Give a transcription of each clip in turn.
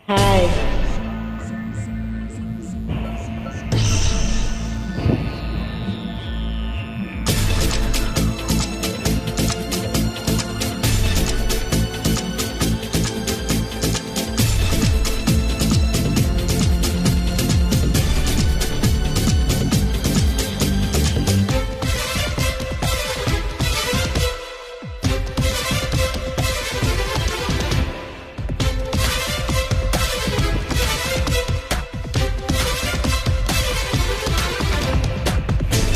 Hi.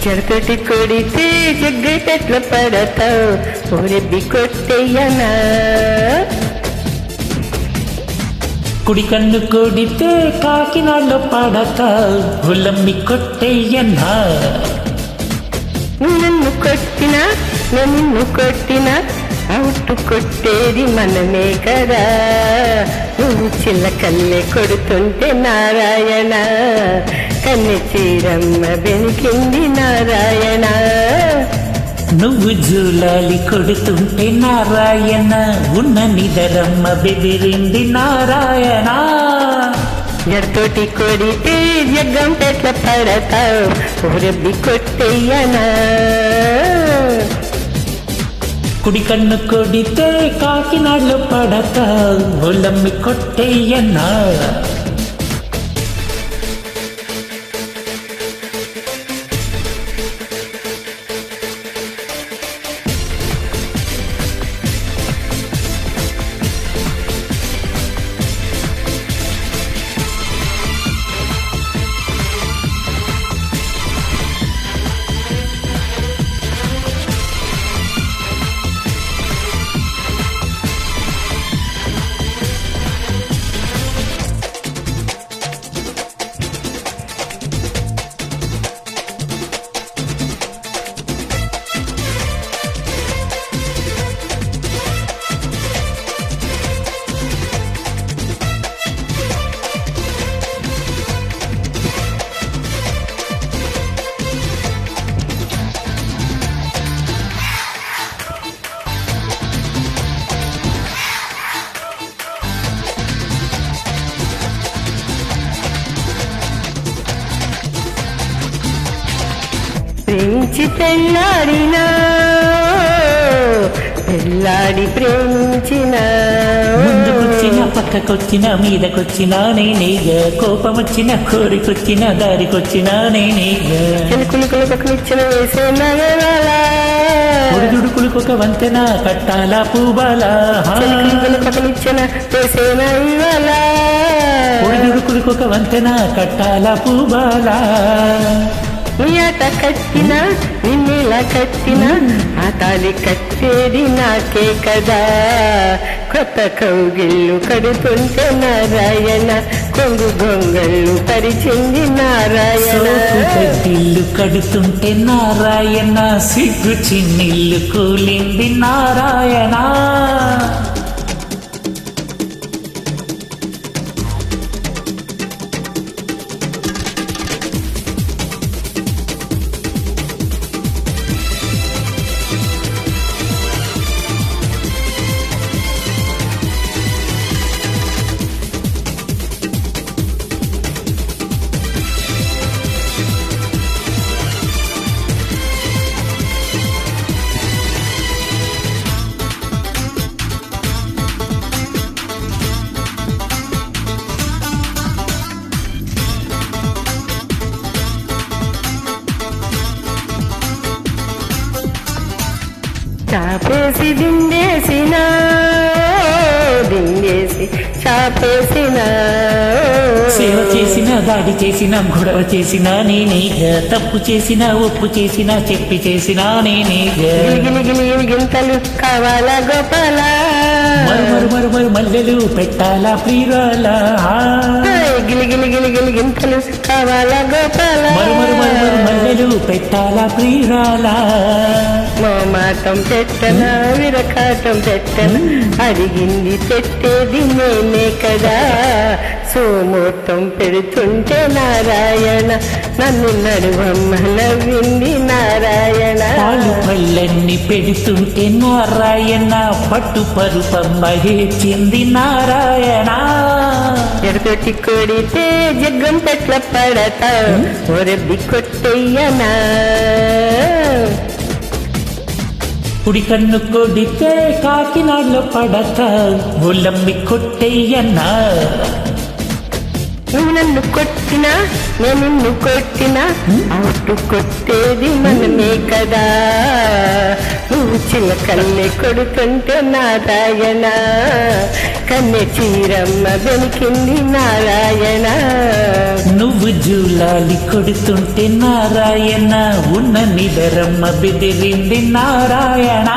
చెరతోటి కొడితే జగ్గెట్ల పడతావు, ఊరెబ్బి కొట్టేయనా. కుడి కన్ను కొడితే కాకినాడలో పడతావు, ఉల్లమ్మి కొట్టేయన్నా. నన్ను కొట్టినా నిన్ను కొట్టినా అవుట్ కొట్టేది మనమే కదా. నువ్వు చిల్లకల్లే కొడుతుంటే నారాయణ, కన్నె చీరమ్మ బెనికింది నారాయణ. నువ్వు జూలాలి కొడుతుంటే నారాయణ, ఉన్న నిదరమ్మ బెదిరింది నారాయణ. జడతోటి కొడితే జగ్గం పెట్ల పడతావు, ఊరెబ్బి కొట్టేయనా. కుడి కన్ను కొడితే కాకినాడలో పడతావు, ఉల్లమ్మి కొట్టేయన్నా. ప్రేమించి పెళ్ళాడినా, పెళ్ళాడి ప్రేమించిన. ముందుకొచ్చిన పక్కకొచ్చిన మీదకొచ్చిన నేనేగా, కోపం వచ్చిన కోరికొచ్చిన దారికొచ్చిన నేనేగా. చిలుకులుకులు పక్కనిచ్చిన వేసే నగరాలా, ఉడుదుడుకులకు ఒక వంతెన కట్టాలా పూబాలా. చిలుకులుకులు పక్కనిచ్చిన వేసే నగరాలా, ఉడుదుడుకులకు ఒక వంతెన కట్టాలా పూబాలా. నీ ఆట కట్టినా నిన్నెలా కట్టినా, ఆ తాళి కట్టేది నాకే కదా. కొత్త కౌగిళ్ళు కడుతుంటే నారాయణ, కొంగు గొంగళ్ళు పరిచింది నారాయణ. ఇల్లు కడుతుంటే నారాయణ, సిగ్గు చిన్నిల్లు కూలింది నారాయణ. చాపేసి దిండేసిన, దిండేసి చాపేసిన. సేవ చేసిన దాడి చేసిన గొడవ చేసిన నేనేగా, తప్పు చేసిన ఒప్పు చేసిన చెప్పి చేసిన నేనేగా. గిలిగిలి గింతలు కావాలా గోపాల, మరు మల్లెలు పెట్టాలా ప్రియురాలా. గిలిగిలి గింతలు కావాలా గోపాల, మరు మల్లెలు పెట్టాలా ప్రియురాలా. మోమాటం పెట్టన విరకాటం పెట్టన, అడిగింది పెట్టేది నేనే కదా. సోమూర్తం పెడుతుంటే నారాయణ, నన్ను నడువమ్మ నవ్వింది నారాయణ. పాలు పళ్ళన్ని పెడుతుంటే నారాయణ, పట్టు పరుపమ్మ హెచ్చింది నారాయణ. చెడుతోటి కొడితే జగ్గం పెట్ల పడతావు ఓరెబ్బి కొట్టయ్యనా కుడి కన్ను కొడితే కాకినాడలో పడతా ఒళ్ళమ్మి కొట్టేయన్నా నువ్వు నన్ను కొట్టినా నేను నిన్ను కొట్టినా అవుటు కొట్టేది మనమే కదా నువ్వు చిలకల్లే కొడుతుంటే నారాయణ కన్నె చీరమ్మ వెనికింది నారాయణ నువ్వు జూలాలి కొడుతుంటే నారాయణ ఉన్న నిదరమ్మ బెదిరింది నారాయణ